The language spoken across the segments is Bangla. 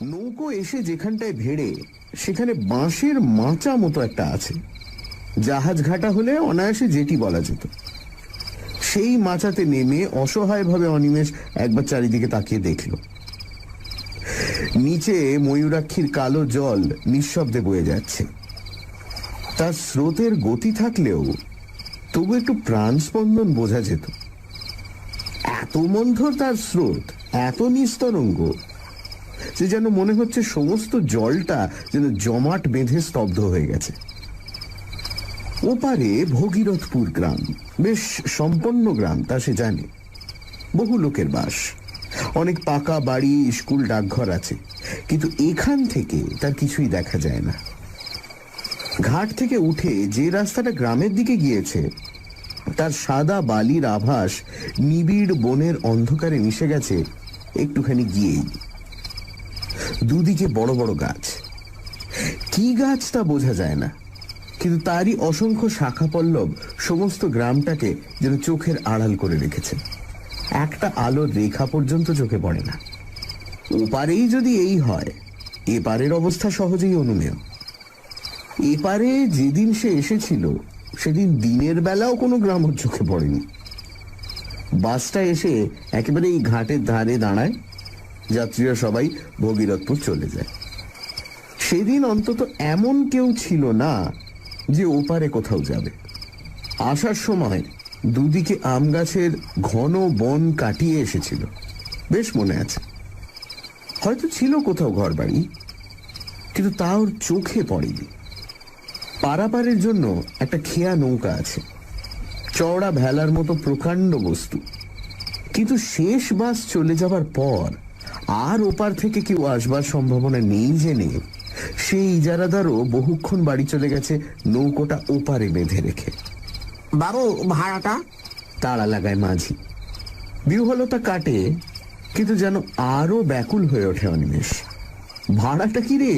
নৌকো এসে যেখানটায় ভেড়ে সেখানে বাঁশের মাচা মতো একটা আছে। জাহাজ ঘাটা হলে অনায়াসে জেটি বলা যেত। সেই মাচাতে নেমে অসহায়ভাবে অনিমেষ একবার চারিদিকে তাকিয়ে দেখল। নিচে ময়ূরাক্ষীর কালো জল নিঃশব্দে বয়ে যাচ্ছে। তার স্রোতের গতি থাকলেও তবু একটু প্রাণস্পন্দন বোঝা যেত। এত মন্থর তার স্রোত, এত নিস্তরঙ্গ যে যেন মনে হচ্ছে সমস্ত জলটা যেন জমাট বেঁধে স্তব্ধ হয়ে গেছে। ওপারে ভগীরথপুর গ্রাম, বেশ সম্পন্ন গ্রাম, তা সে জানে। বহু লোকের বাস, অনেক পাকা বাড়ি, স্কুল, ডাকঘর আছে, কিন্তু এখান থেকে তার কিছুই দেখা যায় না। ঘাট থেকে উঠে যে রাস্তাটা গ্রামের দিকে গিয়েছে তার সাদা বালির আভাস নিবিড় বনের অন্ধকারে মিশে গেছে একটুখানি গিয়েই। দুদিকে বড় বড় গাছ, কি গাছ তা বোঝা যায় না, কিন্তু তারই অসংখ্য শাখা পল্লব সমস্ত গ্রামটাকে যেন চোখের আড়াল করে রেখেছে। একটা আলোর রেখা পর্যন্ত চোখে পড়ে না। ওপারেই যদি এই হয়, এপারের অবস্থা সহজেই অনুমেয়। এপারে যেদিন সে এসেছিল সেদিন দিনের বেলাও কোনো গ্রাম চোখে পড়েনি। বাসটা এসে একেবারে এই ঘাটের ধারে দাঁড়ায়, যাত্রীরা সবাই ভগীরথপুর চলে যায়। সেদিন অন্তত এমন কেউ ছিল না যে ওপারে কোথাও যাবে। আসার সময় দুদিকে আম গাছের ঘন বন কাটিয়ে এসেছিল, বেশ মনে আছে। হয়তো ছিল কোথাও ঘর বাড়ি, কিন্তু তা ওর চোখে পড়েনি। পারাপারের জন্য একটা খেয়া নৌকা আছে, চওড়া ভেলার মতো প্রকাণ্ড বস্তু, কিন্তু শেষ বাস চলে যাবার পর আর ওপার থেকে কেউ আসবার সম্ভাবনা নেই জেনে সেই ইজারাদারও বহুক্ষণ বাড়ি চলে গেছে নৌকোটা ওপারে বেঁধে রেখে। বাবু, ভাড়াটা? তাড়া লাগায় মাঝি। বিহ্বলতা কাটে, কিন্তু যেন আরো ব্যাকুল হয়ে ওঠে অনিমেষ। ভাড়াটা কি রে?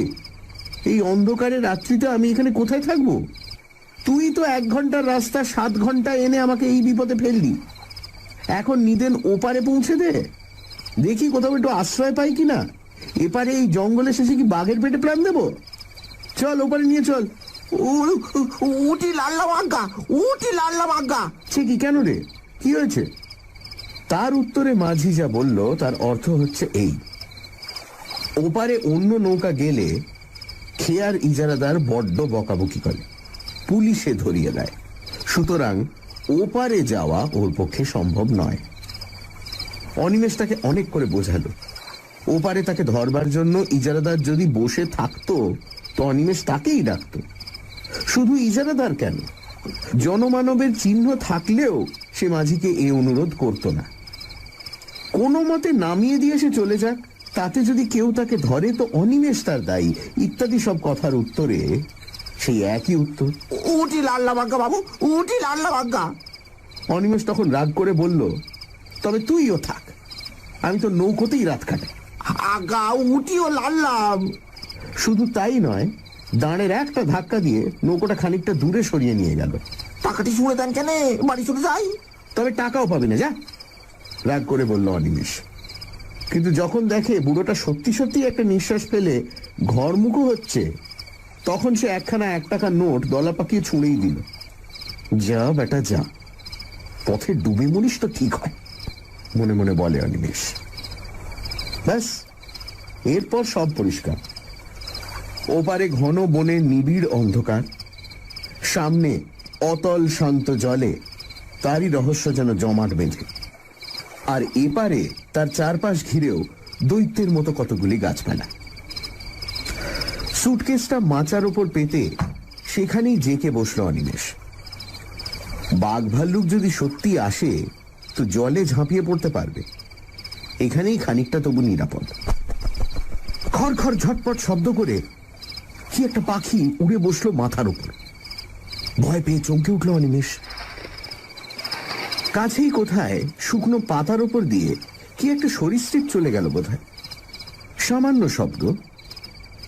এই অন্ধকারে রাত্রিতে আমি এখানে কোথায় থাকবো? তুই তো 1 ঘন্টার রাস্তা 7 ঘন্টা এনে আমাকে এই বিপদে ফেললি। এখন নিদেন ওপারে পৌঁছে দে, দেখি কোথাও একটু আশ্রয় পাই কিনা। এপারে এই জঙ্গলে শেষে কি বাঘের পেটে প্রাণ দেবো? চল ওপারে নিয়ে চল। উটি লাল্লাম আজ্ঞা, উটি লাল্লাম আজ্ঞা। সে কি, কেন রে, কি হয়েছে? তার উত্তরে মাঝি যা বলল তার অর্থ হচ্ছে এই: ওপারে অন্য নৌকা গেলে খেয়ার ইজারাদার বড্ড বকাবকি করে, পুলিশে ধরিয়ে দেয়। সুতরাং ওপারে যাওয়া ওর পক্ষে সম্ভব নয়। অনিমেষ তাকে অনেক করে বোঝালো। ওপারে তাকে ধরবার জন্য ইজারাদার যদি বসে থাকতো তো অনিমেষ তাকেই ডাকত। শুধু ইজারাদার কেন, জনমানবের চিহ্ন থাকলেও সে মাঝিকে এ অনুরোধ করত না। কোনো মতে নামিয়ে দিয়ে সে চলে যাক, তাতে যদি কেউ তাকে ধরে তো অনিমেষ তার দায়ী, ইত্যাদি সব কথার উত্তরে সেই একই উত্তর, উটি লাল্লাম আজ্ঞা বাবু, উটি লাল্লাম আজ্ঞা। অনিমেষ তখন রাগ করে বলল, তবে তুইও থাক, আমি তো নৌকোতেই রাত কাটাই। আজ্ঞা, উটিও লাল্লাম। শুধু তাই নয়, দাঁড়ের একটা ধাক্কা দিয়ে নৌকোটা খানিকটা দূরে সরিয়ে নিয়ে গেল। টাকাটি শুনে দেন কেন, বাড়ি চলে যাই। তবে টাকাও পাবি না, যা, রাগ করে বলল অনিমেষ। কিন্তু যখন দেখে বুড়োটা সত্যি সত্যি একটা নিঃশ্বাস ফেলে ঘরমুখো হচ্ছে, তখন সে 1 টাকার নোট দলা পাকিয়ে ছুঁড়েই দিল। যা বেটা যা, পথে ডুবে মরিস তো ঠিক হয়, মনে মনে বলে অনিমেষ। ব্যাস, এরপর সব পরিষ্কার। ওপারে ঘন বনের নিবিড় অন্ধকার, সামনে অতল শান্ত জলে তারই রহস্য যেন জমাট বেঁধে, আর এপারে তার চারপাশ ঘিরেও দৈত্যের মতো কতগুলি গাছপালা। সুটকেসটা মাচার উপর পেতে সেখানেই জেকে বসল অনিমেষ। বাঘ ভাল্লুক যদি সত্যি আসে তো জলে ঝাঁপিয়ে পড়তে পারবে, এখানেই খানিকটা তবু নিরাপদ। খড় খড় ঝটপট শব্দ করে কি একটা পাখি উড়ে বসলো মাথার উপর। ভয় পেয়ে চমকে উঠল অনিমেষ। কাছেই কোথায় শুকনো পাতার উপর দিয়ে কি একটা সরীসৃপ চলে গেল বোধহয়। সামান্য শব্দ,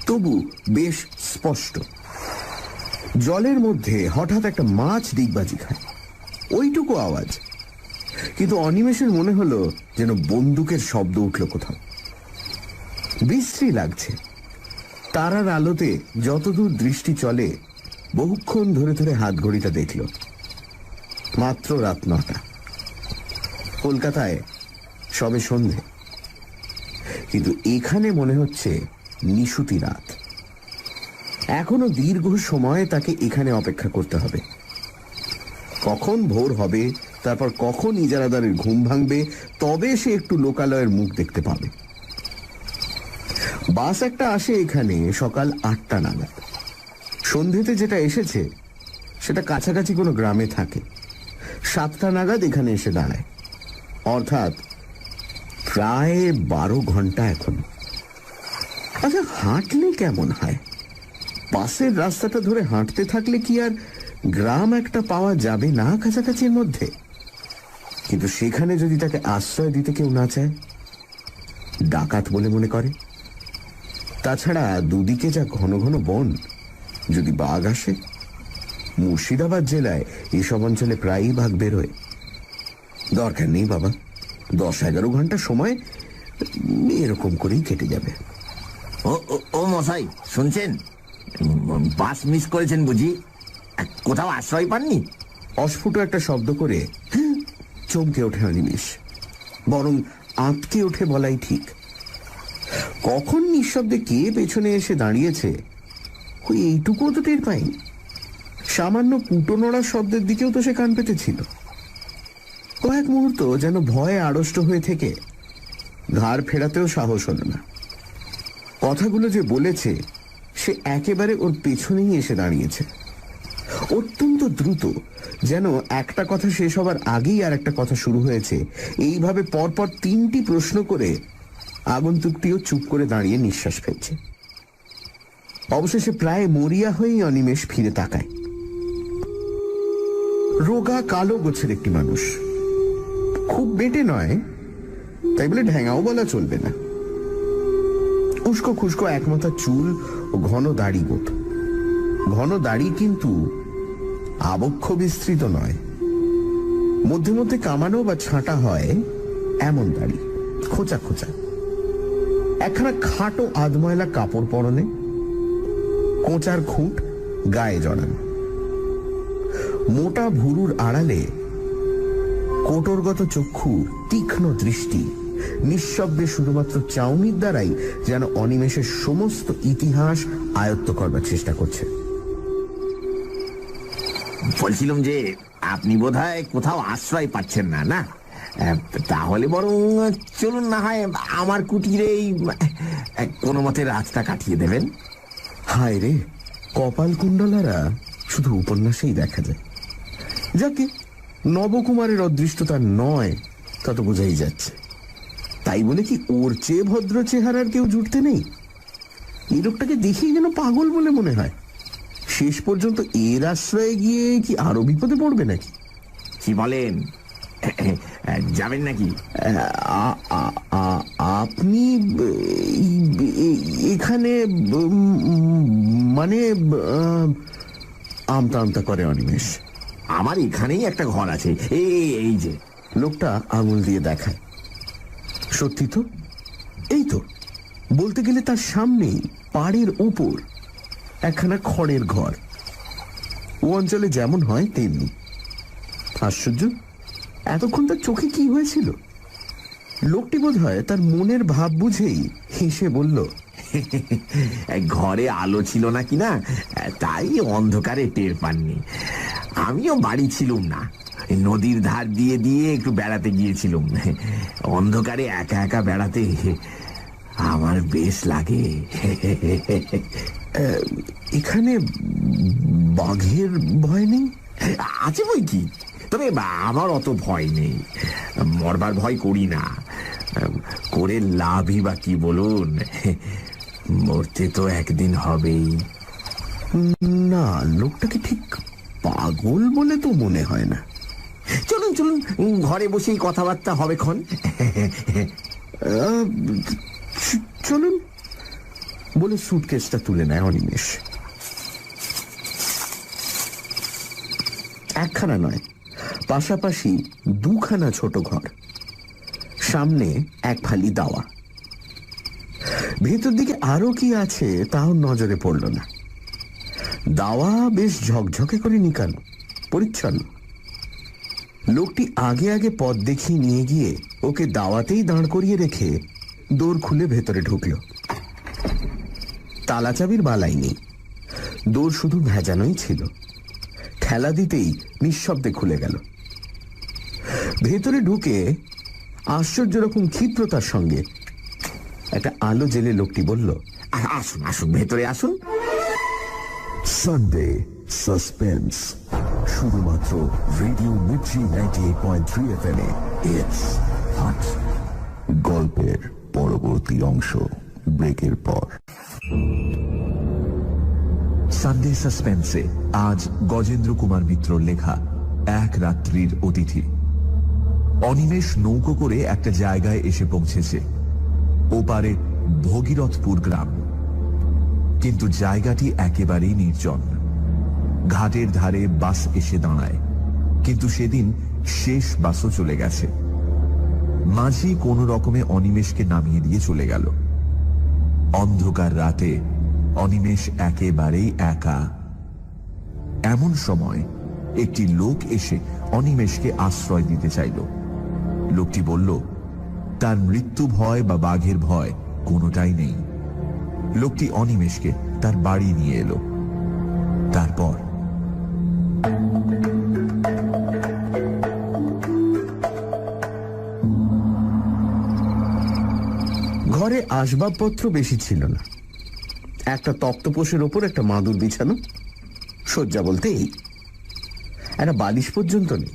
তবু বেশ স্পষ্ট। জলের মধ্যে হঠাৎ একটা মাছ ডিগবাজি খায়, ওইটুকু আওয়াজ, কিন্তু অনিমেষের মনে হলো যেন বন্দুকের শব্দ উঠল কোথাও। বিশ্রী লাগছে। তারার আলোতে যতদূর দৃষ্টি চলে বহুক্ষণ ধরে ধরে হাত ঘড়িটা দেখল। মাত্র রাত 9টা। কলকাতায় সবে সন্ধে, কিন্তু এখানে মনে হচ্ছে নিশুতি রাত। এখনো দীর্ঘ সময় তাকে এখানে অপেক্ষা করতে হবে। কখন ভোর হবে, তারপর কখন ইজারাদারের ঘুম ভাঙবে, তবে সে একটু লোকালয়ের মুখ দেখতে পাবে। বাস একটা আসে এখানে সকাল 8টা নাগাদ। সন্ধেতে যেটা এসেছে সেটা কাছাকাছি কোনো গ্রামে থাকে। 7টা নাগাদ এখানে এসে দাঁড়ায়, অর্থাৎ প্রায় 12 ঘন্টা এখন। আচ্ছা, হাঁটলে কেমন হয়? পাশের রাস্তাটা ধরে হাঁটতে থাকলে কি আর গ্রাম একটা পাওয়া যাবে না কাছাকাছির মধ্যে? কিন্তু সেখানে যদি তাকে আশ্রয় দিতে কেউ না চায়, ডাকাত বলে মনে করে। তাছাড়া দুদিকে যা ঘন ঘন বন, যদি বাঘ আসে। মুর্শিদাবাদ জেলায় এসব অঞ্চলে প্রায়ই বাঘ বেরোয়। দরকার নেই বাবা, 10-11 ঘন্টা সময় এরকম করেই কেটে যাবে। ও মশাই, শুনছেন? বাস মিস করেছেন বুঝি? কোথাও আশ্রয় পাননি? অস্ফুট একটা শব্দ করে চমকে ওঠে অনিমেষ। বরং আঁতকে ওঠে বলাই ঠিক। কখন নিঃশব্দে কে পেছনে এসে দাঁড়িয়েছে ওই এইটুকুও তো টের পাইনি। সামান্য কুটো নড়ার শব্দের দিকেও তো সে কান পেতেছিল। কয়েক মুহূর্ত যেন ভয়ে আড়ষ্ট হয়ে থেকে ঘাড় ফেরাতেও সাহস হল না। কথাগুলো যে বলেছে সে একেবারে ওর পেছনেই এসে দাঁড়িয়েছে, অত্যন্ত দ্রুত, যেন একটা কথা শেষ হবার আগেই আর একটা কথা শুরু হয়েছে। এইভাবে পরপর 3টি প্রশ্ন করে আগন্তুকটিও চুপ করে দাঁড়িয়ে নিঃশ্বাস ফেলছে। অবশেষে প্রায় মরিয়া হয়েই অনিমেষ ফিরে তাকায়। রোগা কালো গোছের একটি মানুষ, খুব বেটে নয়, তাই বলে ঢ্যাঙাও বলা চলবে না। উস্কো খুস্কো একমাথা চুল ও ঘন দাড়ি গোপ। ঘন দাড়ি কিন্তু আবক্ষ বিস্তৃত নয়, মধ্যে মধ্যে কামানো বা ছাঁটা হয় এমন দাড়ি, খোঁচা খোঁচা। একখানা খাটো আধময়লা কাপড় পরনে, কোঁচার খুঁট গায়ে জড়ানো। মোটা ভুরুর আড়ালে কোটরগত চক্ষুর তীক্ষ্ণ দৃষ্টি নিঃশব্দে শুধুমাত্র চাউনির দ্বারাই যেন অনিমেষের সমস্ত ইতিহাস আয়ত্ত করবার চেষ্টা করছে। বলছিলাম যে আপনি বোধহয় কোথাও আশ্রয় পাচ্ছেন না, না? তাহলে বরং চলুন না হয় আমার কুটিরেই কোনো মতে রাতটা কাটিয়ে দেবেন। হায় রে, কপাল কুণ্ডলারা শুধু উপন্যাসেই দেখা যায়। যাকে নবকুমারের অদৃষ্টতা নয় তা তো বোঝাই যাচ্ছে। তাই বলে কি ওর চেয়ে ভদ্র চেহারার কেউ জুটতে নেই? এই লোকটাকে দেখেই যেন পাগল বলে মনে হয়। শেষ পর্যন্ত এর আশ্রয়ে গিয়ে কি আরো বিপদে পড়বে নাকি? কি বলেন, যাবেন নাকি? আপনি এখানে মানে আমতা আমতা করে অনিমেষ। আমার এখানেই একটা ঘর আছে, এই যে। লোকটা আঙুল দিয়ে দেখায়। সত্যি তো, এই তো। বলতে গেলে তার সামনেই পাড়ের ওপর একখানা খড়ের ঘর। ও অঞ্চলে যেমন হয় তেমনি। আশ্চর্য, এতক্ষণ তার চোখে কি হয়েছিল? লোকটি বোধ হয় তার মনের ভাব বুঝেই হেসে বলল, ঘরে আলো ছিল না কিনা, তাই অন্ধকারে টের পাননি। আমিও বাড়ি ছিলুম না, নদীর ধার দিয়ে দিয়ে একটু বেড়াতে গিয়েছিলুম। অন্ধকারে একা একা বেড়াতে আমার বেশ লাগে। এখানে বাঘের ভয় নেই? আছে বই কি, তবে আমার অত ভয় নেই। মরবার ভয় করি না, করে লাভই বা কি বলুন? মরতে তো একদিন হবেই। না, লোকটাকে ঠিক পাগল বলে তো মনে হয় না। চলুন চলুন, ঘরে বসেই কথাবার্তা হবে ক্ষণ। চলুন বলে সুটকেসটা তুলে নেয় অনিমেষ। একখানা নয়, পাশাপাশি দুখানা ছোট ঘর, সামনে এক ফালি দাওয়া। ভেতর দিকে আরো কি আছে তাও নজরে পড়ল না। দাওয়া বেশ ঝকঝকে করে নিকানো, পরিচ্ছন্ন। লোকটি আগে আগে পথ দেখিয়ে নিয়ে গিয়ে ওকে দাওয়াতেই দাঁড় করিয়ে রেখে দোর খুলে ভেতরে ঢুকল। তালা চাবির বালাই নেই, দোর শুধু ভেজানোই ছিল। ঠেলা দিতেই নিঃশব্দে খুলে গেল। ভেতরে ঢুকে আশ্চর্য রকম ক্ষিপ্রতার সঙ্গে একটা আলো জেলে লোকটি বলল, আসুন আসুন, ভেতরে আসুন। সানডে সাসপেন্স, শুধুমাত্র রেডিও মির্চি 98.3 FM এ। It's hot. গল্পের পরবর্তী অংশ ব্রেকের পর। সানডে সাসপেন্সে আজ গজেন্দ্র কুমার মিত্রর লেখা এক রাত্রির অতিথি। অনিমেষ নৌকো করে একটা জায়গায় এসে পৌঁছেছে। ওপারে ভগীরথপুর গ্রাম, কিন্তু জায়গাটি একেবারেই নির্জন। ঘাটের ধারে বাস এসে দাঁড়ায়, কিন্তু সেদিন শেষ বাসও চলে গেছে। মাঝি কোন রকমে অনিমেষকে নামিয়ে দিয়ে চলে গেল। অন্ধকার রাতে অনিমেষ একেবারেই একা। এমন সময় একটি লোক এসে অনিমেষকে আশ্রয় দিতে চাইল। লোকটি বলল তার মৃত্যু ভয় বা বাঘের ভয় কোনোটাই নেই। লোকটি অনিমেষকে তার বাড়ি নিয়ে এলো। তারপর ঘরে আসবাবপত্র বেশি ছিল না। একটা তক্তপোষের ওপর একটা মাদুর বিছানো, শয্যা বলতে এই, একটা বালিশ পর্যন্ত নেই।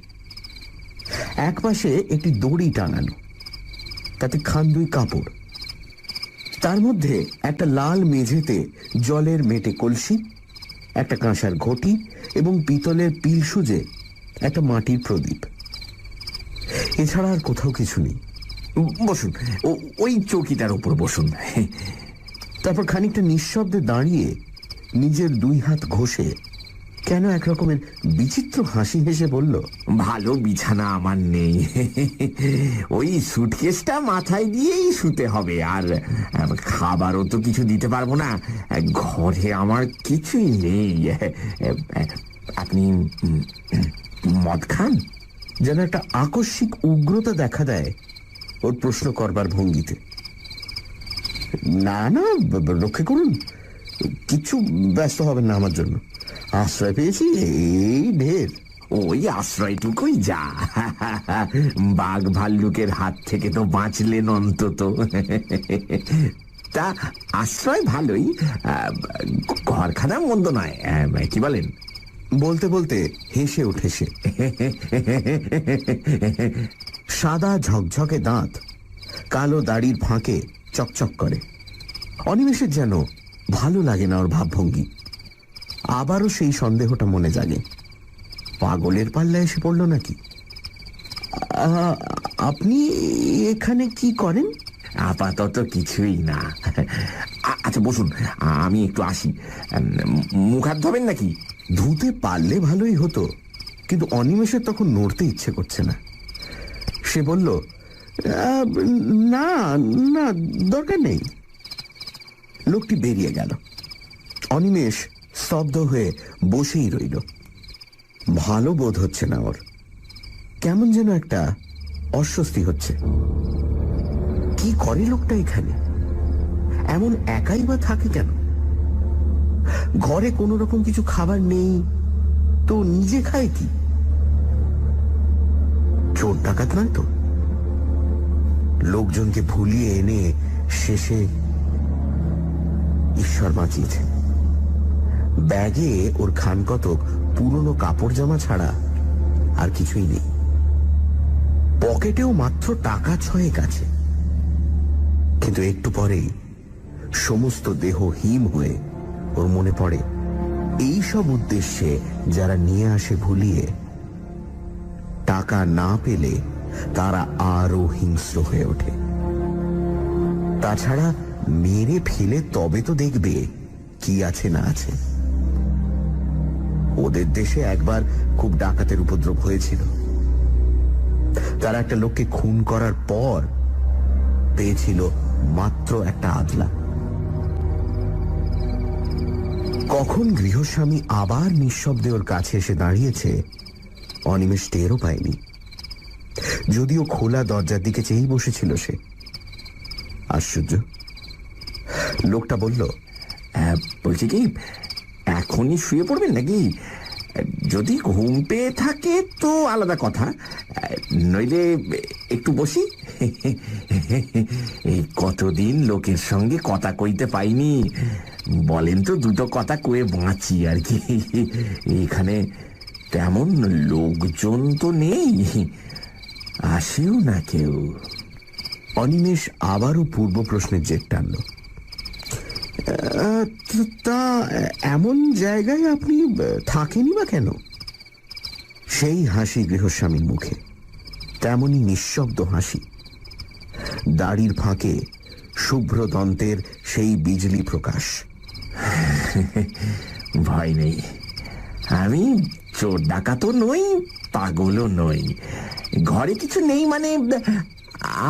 এক পাশে একটি দড়ি টাঙানো, তাতে খান্দুই কাপড়। তার মধ্যে একটা লাল মেঝেতে জলের মেটে কলসি, একটা কাঁসার ঘটি এবং পিতলের পিল সুজে একটা মাটির প্রদীপ। এছাড়া আর কোথাও কিছু নেই। বসুন, ওই চৌকিটার উপর বসুন। তারপর খানিকটা নিঃশব্দে দাঁড়িয়ে নিজের দুই হাত ঘষে কেন এক রকমের বিচিত্র হাসি হেসে বলল, ভালো বিছানা আমার নেই, ওই সুটকেসটা মাথায় দিয়েই শুতে হবে। আর খাবারও তো কিছু দিতে পারবো না, ঘরে আমার কিছুই নেই। আপনি মদ খান? যেন একটা আকস্মিক উগ্রতা দেখা দেয় ওর প্রশ্ন করবার ভঙ্গিতে। না না, রক্ষে করুন, কিছু ব্যস্ত হবেন না আমার জন্য। আশ্রয় পেয়েছি, এই ঢের। ওই আশ্রয়টুকুই যা, বাঘ ভাল্লুকের হাত থেকে তো বাঁচলেন অন্তত। তা আশ্রয় ভালোই, ঘরখানা মন্দ নয়, কি বলেন? বলতে বলতে হেসে ওঠে সে। সাদা ঝকঝকে দাঁত কালো দাড়ির ফাঁকে চকচক করে। অনিমেষের যেন ভালো লাগে না ওর ভাবভঙ্গি। আবারও সেই সন্দেহটা মনে জাগে, পাগলের পাল্লা এসে পড়ল নাকি। আপনি এখানে কি করেন? আপাতত কিছুই না। আচ্ছা বসুন, আমি একটু আসি। মুখ হাত ধোবেন নাকি? ধুতে পারলে ভালোই হতো, কিন্তু অনিমেষের তখন নড়তে ইচ্ছে করছে না। সে বলল, না না, দরকার নেই। লোকটি বেরিয়ে গেল। অনিমেষ স্তব্ধ হয়ে বসেই রইল। ভালো বোধ হচ্ছে না ওর, কেমন যেন একটা অস্বস্তি হচ্ছে। কি করে লোকটা এখানে? এমন একাই বা থাকে কেন? ঘরে কোনো রকম কিছু খাবার নেই তো নিজে খায় কি? চোর ডাকাত নয় তো? লোকজনকে ভুলিয়ে এনে শেষে ঈশ্বর বাঁচিয়েছে। ব্যাগে ওর খান কতক পুরনো কাপড় জামা ছাড়া আর কিছুই নেই। পকেটেও মাত্র টাকা 6 আছে। কিন্তু একটু পরেই সমস্ত দেহ হিম হয়ে ওর মনে পড়ে এই সব উদ্দেশ্যে যারা নিয়ে আসে ভুলিয়ে, টাকা না পেলে তারা আরো হিংস্র হয়ে ওঠে। তাছাড়া মেরে ফেলে তবে তো দেখবে কি আছে না আছে। ওদের দেশে একবার খুব ডাকাতের উপদ্রব হয়েছিল। তারা একটা লোককে খুন করার পর পেয়েছিল মাত্র একটা আদলা। কখন গৃহস্বামী আবার নিঃশব্দে ওর কাছে এসে দাঁড়িয়েছে অনিমেষ টেরও পায়নি, যদিও খোলা দরজার দিকে চেয়েই বসেছিল সে। আশ্চর্য, লোকটা বলল, বলছি কি, এখনই শুয়ে পড়বেন নাকি? যদি ঘুম পেয়ে থাকে তো আলাদা কথা, নইলে একটু বসি। এই কতদিন লোকের সঙ্গে কথা কইতে পাইনি, বলেন তো দুটো কথা কয়ে বাঁচি আর কি। এখানে তেমন লোকজন তো নেই, আসেও না কেউ। অনিমেষ আবারও পূর্ব প্রশ্নের জের টানল। তা এমন জায়গায় আপনি থাকেনই বা কেন? সেই হাসি গৃহস্বামীর মুখে, তেমনি নিঃশব্দ হাসি। দাড়ির ফাঁকে শুভ্র দন্তের সেই বিজলি প্রকাশ। ভয় নেই, আমি চোর ডাকাতও নই, পাগলও নই। ঘরে কিছু নেই মানে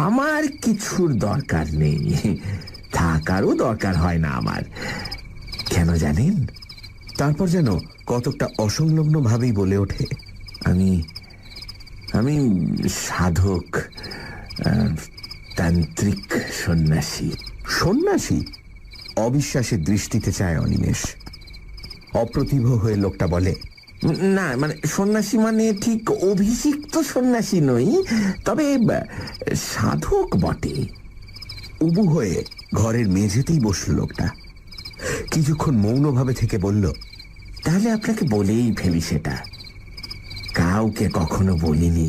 আমার কিছুর দরকার নেই, থাকারও দরকার হয় না আমার। কেন জানেন? তারপর যেন কতকটা অসংলগ্ন ভাবেই বলে ওঠে, আমি আমি সাধক, তান্ত্রিক সন্ন্যাসী। সন্ন্যাসী? অবিশ্বাসের দৃষ্টিতে চায় অনিমেষ। অপ্রতিভ হয়ে লোকটা বলে, না মানে সন্ন্যাসী মানে ঠিক অভিষিক্ত সন্ন্যাসী নই, তবে সাধক বটে। উবু হয়ে ঘরের মেঝেতেই বসল লোকটা। কিছুক্ষণ মৌনভাবে থেকে বলল, তাহলে আপনাকে বলেই ফেলি, সেটা কাউকে কখনো বলিনি,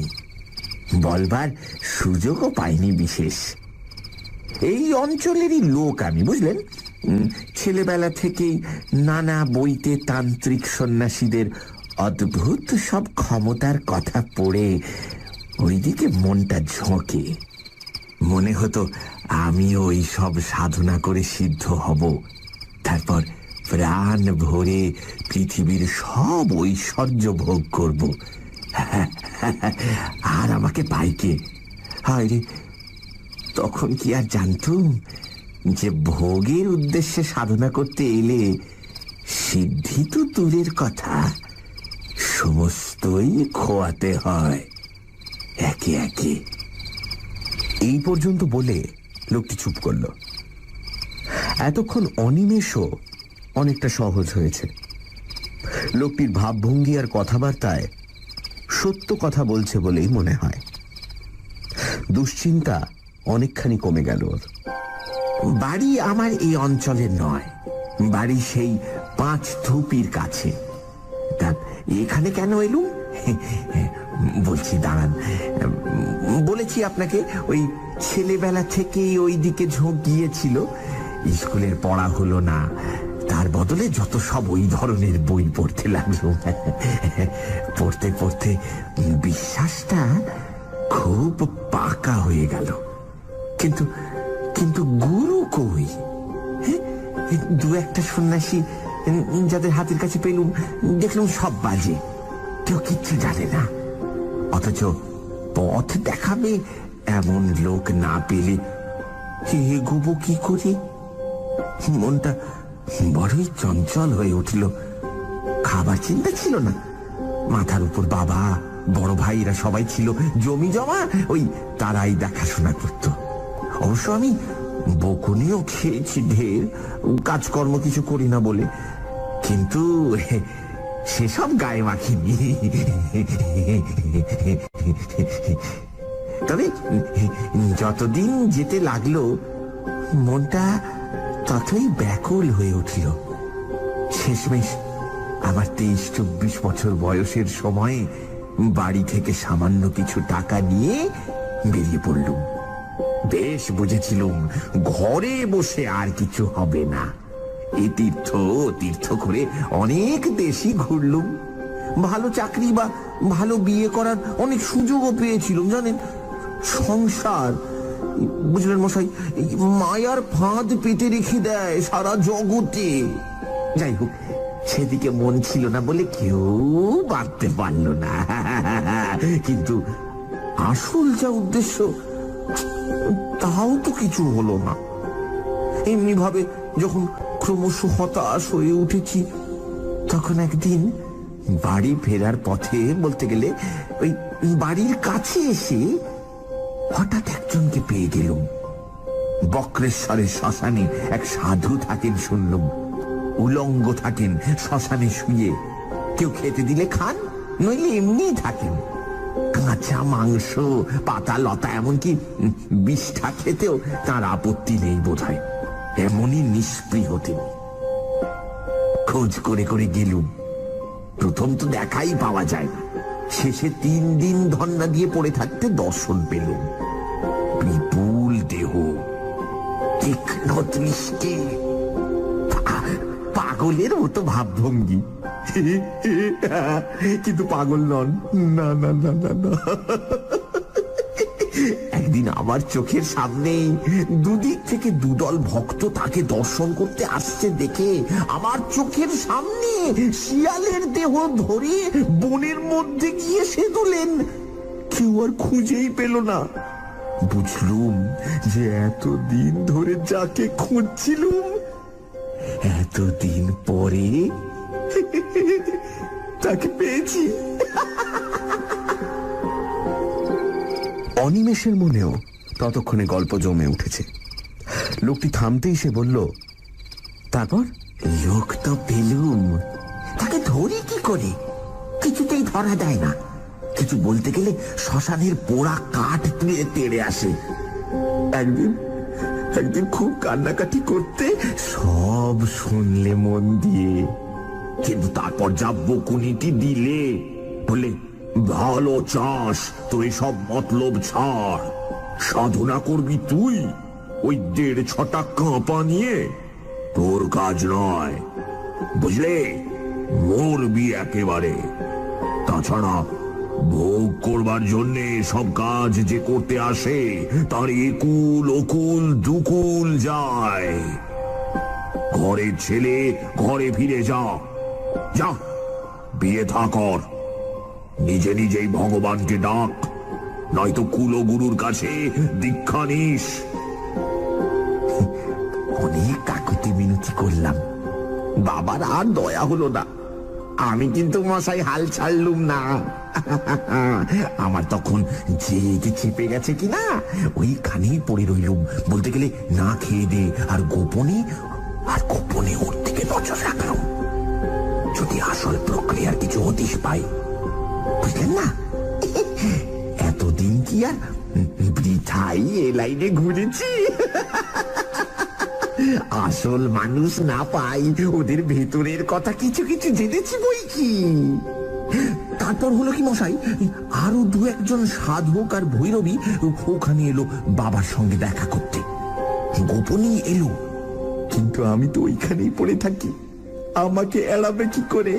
বলবার সুযোগও পাইনি বিশেষ। এই অঞ্চলেরই লোক আমি, বুঝলেন। ছেলেবেলা থেকেই নানা বইতে তান্ত্রিক সন্ন্যাসীদের অদ্ভুত সব ক্ষমতার কথা পড়ে ওইদিকে মনটা ঝোঁকে। মনে হতো আমিও ওই সব সাধনা করে সিদ্ধ হব, তারপর প্রাণ ভরে পৃথিবীর সব ঐশ্বর্য ভোগ করব। আর আমাকে পাইকে, হায় রে, তখন কি আর জানতুম যে ভোগের উদ্দেশ্যে সাধনা করতে এলে সিদ্ধি তো দূরের কথা, সমস্তই খোয়াতে হয় একে একে। এই পর্যন্ত বলে লোকটি চুপ করল। এতক্ষণ অনিমেষও অনেকটা সহজ হয়েছে। লোকটির ভাবভঙ্গি আর কথাবার্তায় সত্য কথা বলছে বলেই মনে হয়। দুশ্চিন্তা অনেকখানি কমে গেল ওর। বাড়ি আমার এই অঞ্চলের নয়, বাড়ি সেই 5 ধুপির কাছে। তা এখানে কেন এলুম বলছি, দাঁড়ান। বলেছি আপনাকে, ওই ছেলেবেলা থেকেই ওই দিকে ঝোঁক গিয়েছিল। স্কুলের পড়া হলো না, তার বদলে যত সব ওই ধরনের বই পড়তে লাগলো। পড়তে পড়তে বিশ্বাসটা খুব পাকা হয়ে গেল। কিন্তু কিন্তু গুরু কই? 2-1টা সন্ন্যাসী যাদের হাতের কাছে পেলুম, দেখলাম সব বাজে, কেউ কিচ্ছু জানে না। অথচ পথ দেখাবে এমন লোক না পেলে এগোবো কি করে? মনটা বড়ই চঞ্চল হয়ে উঠল। খাবার চিন্তা ছিল না, মাথার উপর বাবা, বড় ভাইরা সবাই ছিল, জমি জমা ওই তারাই দেখাশোনা করত। অবশ্য আমি বকুনিও খেয়েছি ঢের, কাজকর্ম কিছু করি না বলে, কিন্তু সেসব গায়ে মাখিনি। তবে যতদিন যেতে লাগলো মনটা ততই ব্যাকুল হয়ে উঠল। শেষমেশ আমার 23-24 বছর বয়সের সময়ে বাড়ি থেকে সামান্য কিছু টাকা নিয়ে বেরিয়ে পড়লুম। বেশ বুঝেছিলুম ঘরে বসে আর কিছু হবে না। এই তীর্থ করে অনেক দেশই ঘুরলুম, ভালো চাকরি বা ভালো বিয়ে করার অনেক সুযোগও পেয়েছিলুম। জানেন, সংসার, বুঝলেন মশাই, মায়ার ফাঁদ পেতে রেখে দেয় সারা জগতে। যাই হোক, সেদিকে মন ছিল না বলে কেউ বাঁধতে পারল না। কিন্তু আসল যা উদ্দেশ্য, তাও তো কিছু হলো না। এমনি ভাবে যখন ক্রমশ হতাশ হয়ে উঠেছি, তখন একদিন বাড়ি ফেরার পথে, বলতে গেলে ওই বাড়ির কাছে এসে হঠাৎ একজনকে পেয়ে গেলুম। বক্রেশ্বরের শ্মশানে এক সাধু থাকেন শুনলুম। উলঙ্গ থাকেন শ্মশানে শুয়ে, কেউ খেতে দিলে খান, নইলে এমনি থাকেন। কাঁচা মাংস, পাতা লতা, এমনকি বিষ্ঠা খেতেও তার আপত্তি নেই বোধহয়। এমনই নিষ্প্রিয় তিনি। খোঁজ করে করে গেলুম। প্রথম তো দেখাই পাওয়া যায় না, শেষে 3 দিন ধর্ণা দিয়ে পড়ে থাকতে দর্শন পেলুম। বিপুল দেহ, তীক্ষ্ণ দৃষ্টি, পাগলের মতো ভাবভঙ্গি। কিন্তু পাগল নন, না না না না না। একদিন আমার চোখের সামনেই দুদিক থেকে দুদল ভক্ত তাকে দর্শন করতে আসছে দেখে আমার চোখের সামনে শিয়ালের দেহ ধরে বনের মধ্যে গিয়ে সেদুলেন। কেউ আর খুঁজেই পেল না। বুঝলুম যে এতদিন ধরে যাকে খুঁজছিলুম, এতদিন পরে তাকে পেয়েছি। অনিমেষের মনেও ততক্ষণে গল্প জমে উঠেছে। লোকটি থামতেই সে বলল, তারপর? লোক তো পেলুম, তাকে ধরি কি করে? কিছুতেই ধরা দেয় না। কিছু বলতে গেলে শ্মশানের পোড়া কাঠ তুলে তেড়ে আসে। একদিন একদিন খুব কান্নাকাটি করতে সব শুনলে মন দিয়ে, কিন্তু তারপর যা বকুনিটি দিলে, বলে ভালো চাস তো এসব মতলব ছাড়, সাধনা করবি তুই ওই 1.5 কাঁপা নিয়ে, তোর কাজ নয়, বুঝলে? মরবি একেবারে। তাছাড়া ভোগ করবার জন্যে সব কাজ যে করতে আসে তার একুল ওকুল দুকুল যায়। ঘরের ছেলে ঘরে ফিরে যা, যা বিয়ে থা কর, নিজে নিজেই ভগবানকে ডাক, নয়তো কুলগুরুর কাছে দীক্ষা নিস। অনেক কাকুতি মিনতি করলাম, বাবার আর দয়া হলো না। আমি কিন্তু মশাই হাল ছাড়লুম না। আমার তখন জেগে চেপে গেছে কিনা ওইখানেই পড়ে রইলুম, বলতে গেলে না খেয়ে দে, আর গোপনে ওর দিকে নজর রাখলাম, যদি আসল প্রক্রিয়ার কিছু হদিশ পাই। বুঝলেন না? এতদিন কি আর বৃথাই এ লাইনে ঘুরেছি? আসল মানুষ না পাই, ওদের ভেতরের কথা কিছু কিছু জেনেছি বই কি। তারপর হলো কি মশাই, আরো 2-1 সাধক আর ভৈরবী ওখানে এলো বাবার সঙ্গে দেখা করতে। গোপনই এলো, কিন্তু আমি তো ওইখানেই পড়ে থাকি, আমাকে এড়াবে কি করে?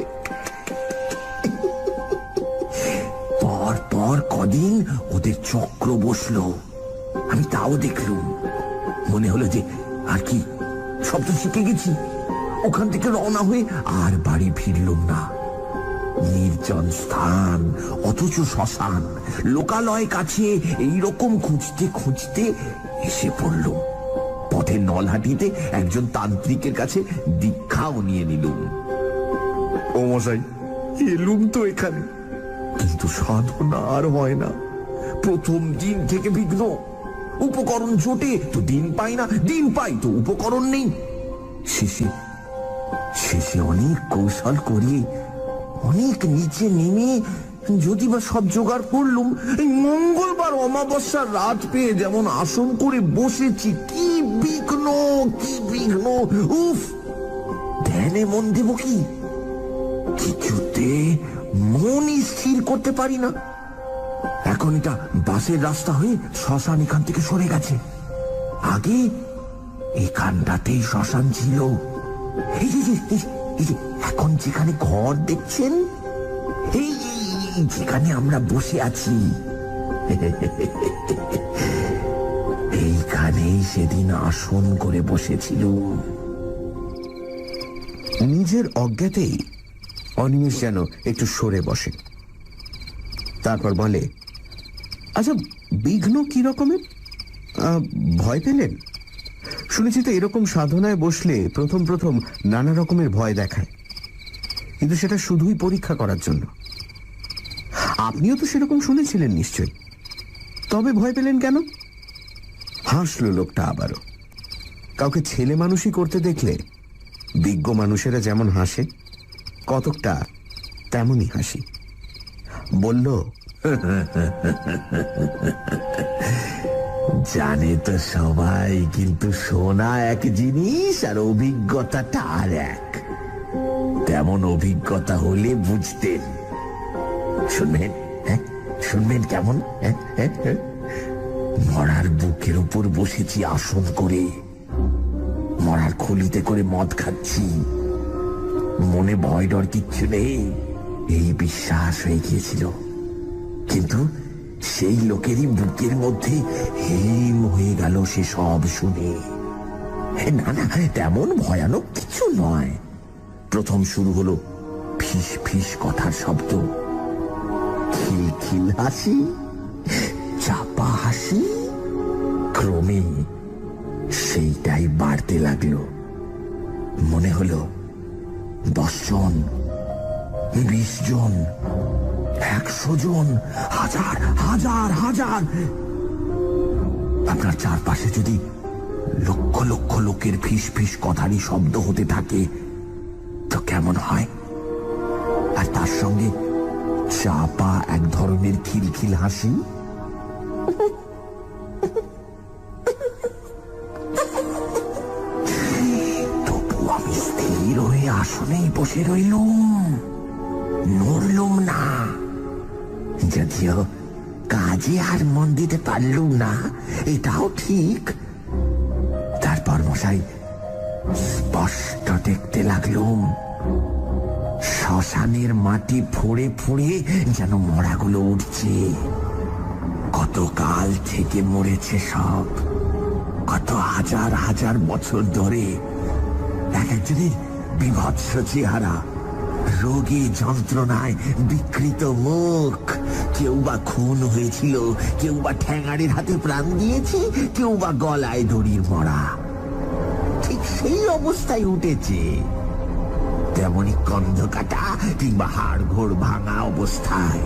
পর পর কদিন ওদের চক্র বসলো, আমি তাও দেখলুম। মনে হলো যে আর কি, সব তো শিখে গেছি। ওখান থেকে রওনা হয়ে আর বাড়ি ফিরলুম না। নির্জন স্থান, অথচ শ্মশান, লোকালয় কাছে, এইরকম খুঁজতে খুঁজতে এসে পড়লুম। পথে নলহাটিতে একজন তান্ত্রিকের কাছে দীক্ষাও নিয়ে নিলুম। ও মশাই, এলুম তো এখানে, কিন্তু সাধনা আর হয় না। প্রথম দিন থেকে বিঘ্ন। উপকরণ জোটে তো দিন পাই না, দিন পাই তো উপকরণ নেই। শেষে অনেক কৌশল করিয়ে, অনেক নিচে নেমে যদি বা সব জোগাড় করলুম, এই মঙ্গলবার অমাবস্যার রাত পেয়ে যেমন আসন করে বসেছি। কি বিঘ্ন, কি বিঘ্ন! উফ, ধ্যানে মন দেব কি? কিছুতে মনই স্থির করতে পারি না। এখন এটা বাসের রাস্তা হয়ে শ্মশান এখান থেকে সরে গেছে। আগে এখানটাতেই শ্মশান ছিল। এই যে এখন যেখানে ঘর দেখছেন, এই যেখানে আমরা বসে আছি, এইখানেই সেদিন আসন করে বসেছিল। নিজের অজ্ঞাতেই অনিমেষ যেন একটু সরে বসে। তারপর বলে, আচ্ছা, বিঘ্ন কি রকমের? ভয় পেলেন? শুনেছি তো এরকম সাধনায় বসলে প্রথম প্রথম নানা রকমের ভয় দেখায়। কিন্তু সেটা শুধুই পরীক্ষা করার জন্য। আপনিও তো সেরকম শুনেছিলেন নিশ্চয়ই, তবে ভয় পেলেন কেন? হাসলো লোকটা আবারও। কাউকে ছেলে মানুষই করতে দেখলে বিজ্ঞ মানুষেরা যেমন হাসে, কতকটা তেমনই হাসি। বলল, জানে তো সবাই, কিন্তু শোনা এক জিনিস আর অভিজ্ঞতাটা আর এক। তেমন অভিজ্ঞতা হলে বুঝতেন। শুনবেন? হ্যাঁ, শুনবেন কেমন? মরার বুকের উপর বসেছি আসন করে, মরার খলিতে করে মদ খাচ্ছি, মনে ভয় ডর কিচ্ছু নেই, এই বিশ্বাস হয়ে গিয়েছিল। কিন্তু সেই লোকেরই বুকের মধ্যে হেম হয়ে গেল সে সব শুনে। না না, তেমন ভয়ানক কিছু নয়। প্রথম শুরু হলো ফিস ফিস কথার শব্দ, খিলখিল হাসি, চাপা হাসি। ক্রমে সেইটাই বাড়তে লাগলো। মনে হলো 10 জন, 20 জন, 100 জন, হাজার হাজার হাজার। আপনার চারপাশে যদি লক্ষ লক্ষ লোকের ফিস ফিস কথারই শব্দ হতে থাকে তো কেমন হয়? আর তার সঙ্গে চাপা এক ধরনের খিলখিল হাসি। তবু আমি স্থির হয়ে আসনেই বসে রইলুম, নড়লুম না। যদিও কাজে আর মন দিতে পারলুম না, এটাও ঠিক। তারপর মশাই স্পষ্ট দেখতে লাগলুম শ্মশানের মাটি ফুঁড়ে ফুঁড়ে যেন মরাগুলো উঠছে। কতকাল থেকে মরেছে সব, কত হাজার হাজার বছর ধরে। এক একজনের বিভৎস চেহারা, রোগে যন্ত্রণায় বিকৃত মুখ। কেউ বা খুন হয়েছিল, কেউ বা ঠ্যাঙাড়ের হাতে প্রাণ দিয়েছে, কেউ বা গলায় দড়ির মরা। ঠিক সেই অবস্থায় উঠেছে, তেমনি কন্ধ কাটা কিংবা হাড় ঘোড় ভাঙা অবস্থায়।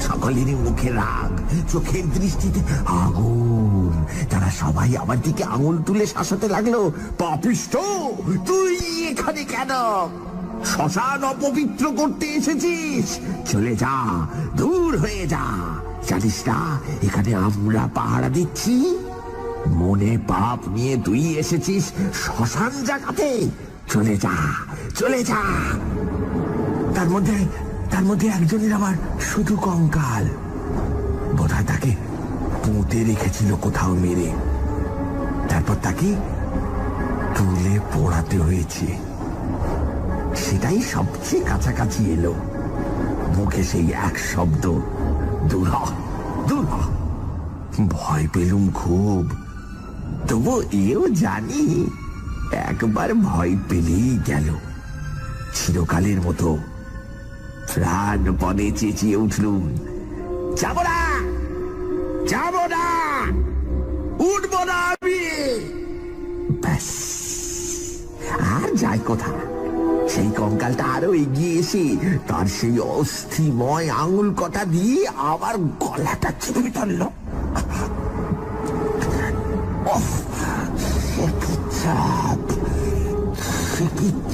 সকলেরই মুখে রাগ, চোখের দৃষ্টিতে আগুন। তারা সবাই আমার দিকে আঙুল তুলে শাসাতে লাগলো, পাপিষ্ঠ, তুই এখানে কেন? শ্মশান অপবিত্র করতে এসেছিস? চলে যা, দূর হয়ে যা। জানিস না এখানে আমরা পাহারা দিচ্ছি? মনে পাপ নিয়ে তুই এসেছিস শ্মশান জাগাতে? চলে যা, চলে যা। তার মধ্যে একজনের আবার শুধু কঙ্কাল। বোধহয় তাকে পুঁতে রেখেছিল কোথাও মেরে, তারপর তাকে তুলে পোড়াতে হয়েছে। সেটাই সবচেয়ে কাছাকাছি এলো। মুখে সেই এক শব্দ, দূর হ, দূর হ। ভয় পেলুম খুব, তবু এও জানি একবার ভয় পেলেই গেল। চিরকালের মতো প্রাণপণে চেঁচিয়ে উঠলুম, যাব না, যাব না, উঠব না আমি। ব্যাস, আর যাই কথা। সেই কঙ্কালটা আরো এগিয়ে এসে তার সেই অস্থিময় আঙুল কটা দিয়ে আবার গলাটা চেপে ধরল।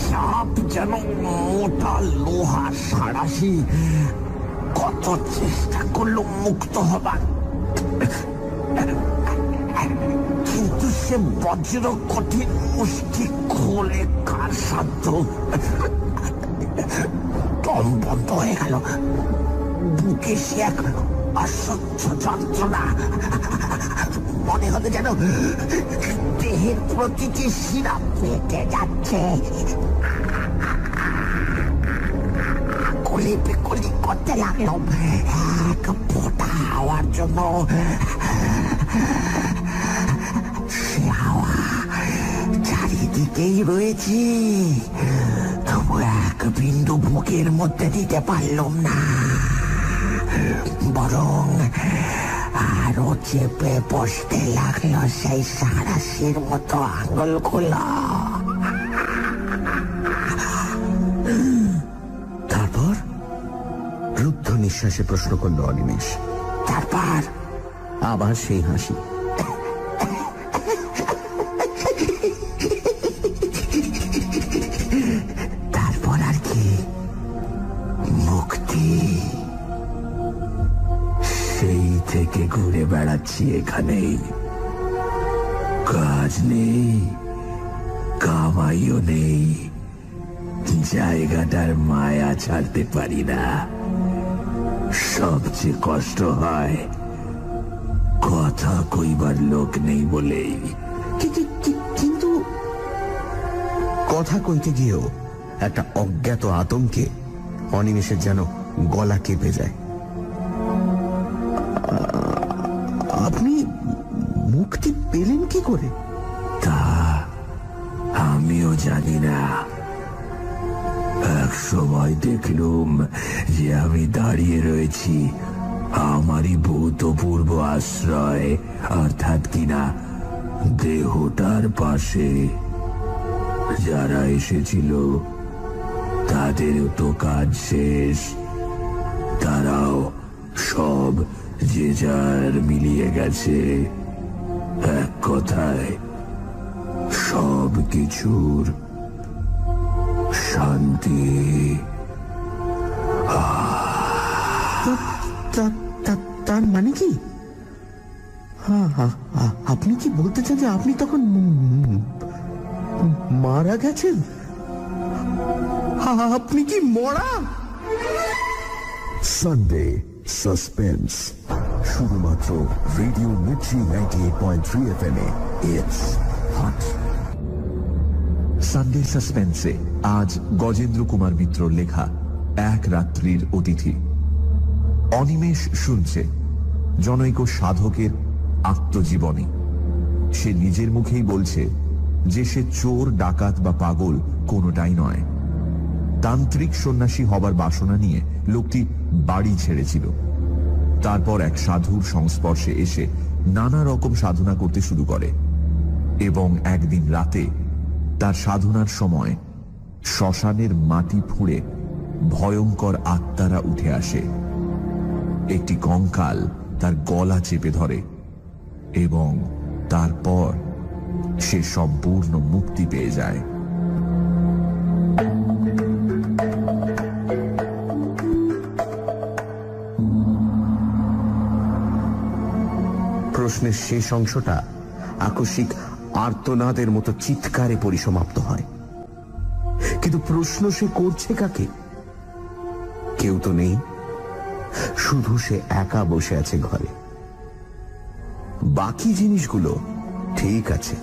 চাপ যেন মোটা লোহা সাড়াশি। কত চেষ্টা করলো মুক্ত হবার, কিন্তু সে বজ্র কঠিন মুষ্টি খোলে কার সাধ্য। দম বন্ধ হয়ে গেল, বুকে সে এক অসহ্য যন্ত্রণা। মনে হলো যেন দেহের প্রতিটি শিরা পেটে যাচ্ছে। কলি বিকলি করতে লাগলো এক ফোঁটা হাওয়ার জন্য। সে হাওয়া চারিদিকেই রয়েছে, তবু এক বিন্দু বুকের মধ্যে দিতে পারলাম না, বরং আরো চেপে বসতে লাগলো সেই সাঁড়াশির মতো আঙুলগুলো। নিঃশ্বাসে প্রশ্ন করল অনিমেষ। তারপর আবার সেই হাসি। তারপর আর কি? মুক্তি। সেই থেকে ঘুরে বেড়াচ্ছি এখানেই, কাজ নেই, কামাইও নেই, জায়গাটার মায়া ছাড়তে পারি না। সবচেয়ে কষ্ট হয় কথা কইবার লোক নেই বলেই। কিন্তু কথা কইতে গিয়েও একটা অজ্ঞাত আতঙ্কে অনিমেষের যেন গলা কেঁপে যায়। আপনি মুক্তি পেলেন কি করে? তা আমিও জানি না। এক সময় দেখলুম যে আমি দাঁড়িয়ে রয়েছি আমারই ভূতপূর্ব আশ্রয়, অর্থাৎ কিনা দেহটার পাশে। যারা এসেছিল তাদেরও তো কাজ শেষ, তারাও সব যে যার মিলিয়ে গেছে। এক কথায় সব কিছুর শান্তি। তার মানে কি? আপনি কি বলতে চান যে আপনি তখন মারা গেছেন? আপনি কি মরা? সানডে সাসপেন্স, শুধুমাত্র রেডিও মির্চি 98.3 FM এ। It's hot. সানডে সাসপেন্সে আজ গজেন্দ্র কুমার মিত্রর লেখা এক রাত্রির অতিথি। অনিমেষ শুনছে জনৈক সাধকের আত্মজীবনী। সে নিজের মুখেই বলছে যে সে চোর, ডাকাত বা পাগল কোনোটাই নয়। তান্ত্রিক সন্ন্যাসী হবার বাসনা নিয়ে লোকটি বাড়ি ছেড়েছিল। তারপর এক সাধুর সংস্পর্শে এসে নানা রকম সাধনা করতে শুরু করে এবং একদিন রাতে তার সাধনার সময় শ্মশানের মাটি ফুঁড়ে ভয়ঙ্কর আত্মারা উঠে আসে। একটি কঙ্কাল তার গলা চেপে ধরে এবং তারপর সে সম্পূর্ণ মুক্তি পেয়ে যায়। প্রশ্নের শেষ অংশটা আকস্মিক আর্তনাদের মতো চিৎকারে পরিসমাপ্ত হয়। কিন্তু প্রশ্ন সে করছে কাকে? কেউ তো নেই, শুধু সে একা বসে আছে ঘরে। বাকি জিনিসগুলো ঠিক আছে,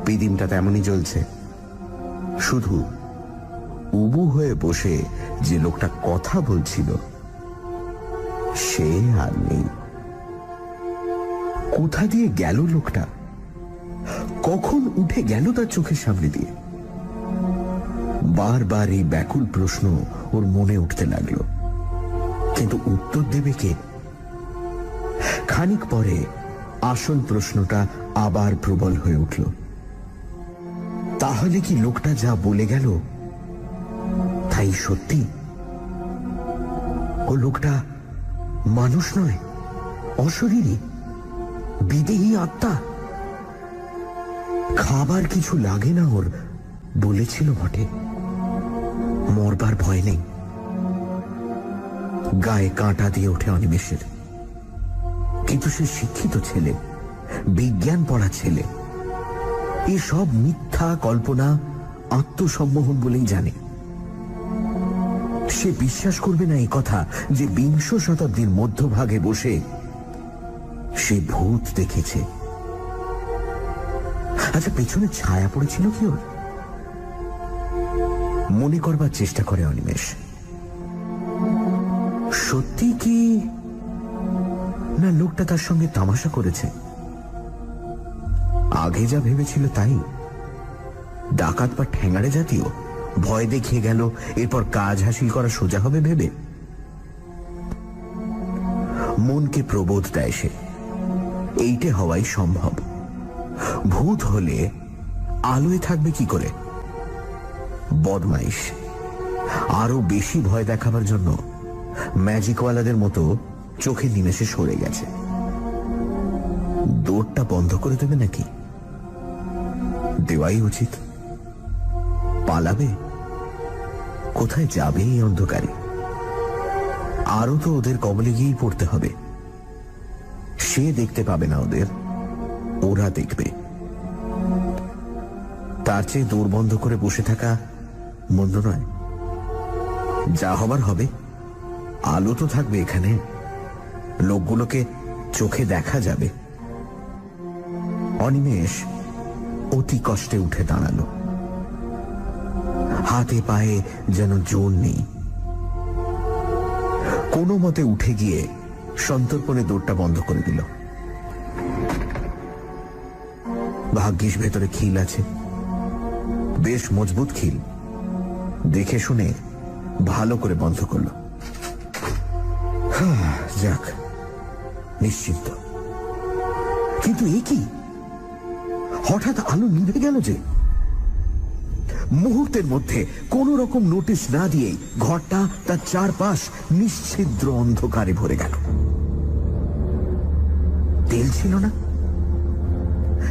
পিদিমটা তেমনই জ্বলছে, শুধু উবু হয়ে বসে যে লোকটা কথা বলছিল সে আর নেই। কোথা দিয়ে গেল লোকটা? কখন উঠে গেল তার চোখের সামনে দিয়ে? বারবার এই ব্যাকুল প্রশ্ন ওর মনে উঠতে লাগলো, কিন্তু উত্তর দেবে কে? খানিক পরে আসল প্রশ্নটা আবার প্রবল হয়ে উঠল। তাহলে কি লোকটা যা বলে গেল তাই সত্যি? ও লোকটা মানুষ নয়, অশরীরী, বিদেহী আত্মা। খাবার কিছু লাগে না ওর, বলেছিল বটে। মরবার ভয় নেই। গায়ে কাঁটা দিয়ে ওঠে অনিমেষের। কিন্তু সে শিক্ষিত ছেলে, বিজ্ঞান পড়া ছেলে। এসব মিথ্যা কল্পনা, আত্মসম্মোহন বলেই জানে। সে বিশ্বাস করবে না এই কথা যে বিংশ শতাব্দীর মধ্যভাগে বসে সে ভূত দেখেছে। আচ্ছা, পেছনে ছায়া পড়েছিল কি ওর? মনে করবার চেষ্টা করে অনিমেষ। সত্যি কি না লোকটা তার সঙ্গে তামাশা করেছে? আগে যা ভেবেছিল তাই? ডাকাত বা ঠ্যাঙাড়ে জাতীয়, ভয় দেখিয়ে গেল, এরপর কাজ হাসিল করা সোজা হবে ভেবে? মনকে প্রবোধ দেয় সে, এইটে হওয়াই সম্ভব। ভূত হলে আলোয় থাকবে কি করে? বদমাইশ। আরো বেশি ভয় দেখাবার জন্য ম্যাজিকওয়ালাদের মতো চোখে নিমেষে সরে গেছে। দৌড়টা বন্ধ করে দেবে নাকি? দেওয়াই উচিত। পালাবে? কোথায় যাবে এই অন্ধকারে? আরো তো ওদের কবলে গিয়েই পড়তে হবে। সে দেখতে পাবে না ওদের, ওরা দেখবে। তার চেয়ে দৌড় বন্ধ করে বসে থাকা মন্দ নয়। যা হবার হবে। আলো তো থাকবে এখানে, লোকগুলোকে চোখে দেখা যাবে। অনিমেষ অতি কষ্টে উঠে দাঁড়ালো। হাতে পায়ে যেন জোর নেই। কোনো মতে উঠে গিয়ে সন্তর্পণে দৌড়টা বন্ধ করে দিল। ভাগ্যিস ভেতরে খিল আছে, বেশ মজবুত খিল। দেখে শুনে ভালো করে বন্ধ করলো। যাক, নিশ্চিন্ত। কিন্তু এ কি? হঠাৎ আলো নিভে গেল যে। মুহূর্তের মধ্যে কোন রকম নোটিশ না দিয়েই ঘরটা তার চারপাশ নিশ্ছিদ্র অন্ধকারে ভরে গেল। তেল ছিল না,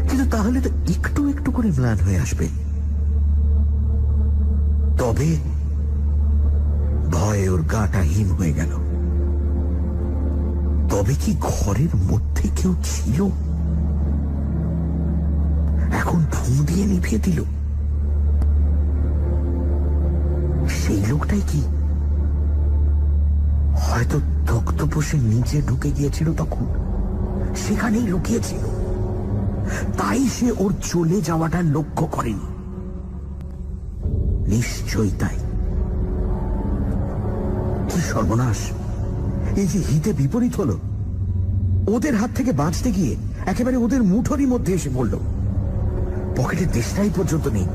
কিন্তু তাহলে তো একটু একটু করে ম্লান হয়ে আসবে। তবে ভয়ে ওর গাটা হিম হয়ে গেল। তবে কি ঘরের মধ্যে কেউ ছিল? এখন ফু দিয়ে নিভিয়ে দিল। সেই লোকটাই কি? হয়তো তক্তপোষে নিচে ঢুকে গিয়েছিল, তখন সেখানেই লুকিয়েছিল। তাই সে ওর চলে যাওয়াটা লক্ষ্য করেনি। নিশ্চয়ই তাই। কি সর্বনাশ! এই যে হিতে বিপরীত হলো। ওদের হাত থেকে বাঁচতে গিয়ে একেবারে ওদের মুঠোরই মধ্যে এসে পড়ল। পকেটে দেশটাই পর্যন্ত নেই।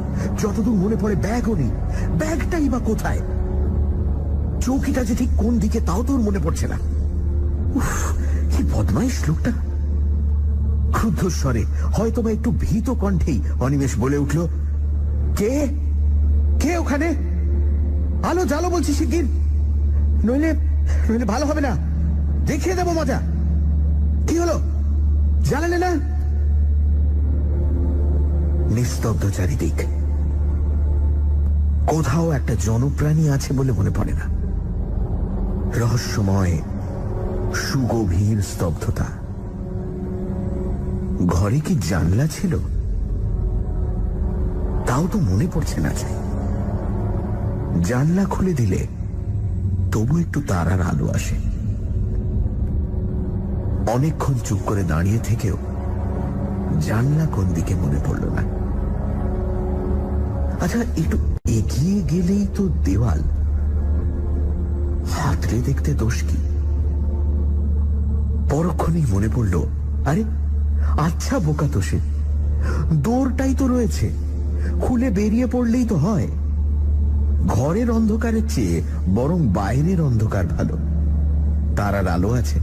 যতদূর মনে পড়ে ব্যাগও নেই। ব্যাগটাই বা কোথায়? চৌকিটা যে ঠিক কোন দিকে তাও তোর মনে পড়ছে না। উফ, কি বদমাইশ লোকটা! ক্রুদ্ধ স্বরে, হয়তো বা একটু ভীত কণ্ঠেই অনিমেষ বলে উঠল, কে কে ওখানে? আলো জ্বালো বলছি শিগগির, নইলে নইলে ভালো হবে না। দেখিয়ে দেবো মজা। কি হলো, জ্বালালে না? নিস্তব্ধ চারিদিক। কোথাও একটা জনপ্রাণী আছে বলে মনে পড়ে না। রহস্যময় সুগভীর স্তব্ধতা। ঘরে কি জানলা ছিল? তাও তো মনে পড়ছে না। চাই জানলা খুলে দিলে তবু একটু তারার আলো আসে। অনেকক্ষণ চুপ করে দাঁড়িয়ে থেকেও জানলা কোন দিকে মনে পড়ল না। আচ্ছা, একটু এগিয়ে গেলেই তো দেওয়াল। হাতড়ে দেখতে দোষ কি? পরক্ষণেই মনে পড়ল, আরে আচ্ছা বোকা তো সে, দৌড়টাই তো রয়েছে, খুলে বেরিয়ে পড়লেই তো হয়। ঘরের অন্ধকারের চেয়ে বরং বাইরের অন্ধকার ভালো, তারার আলো আছে।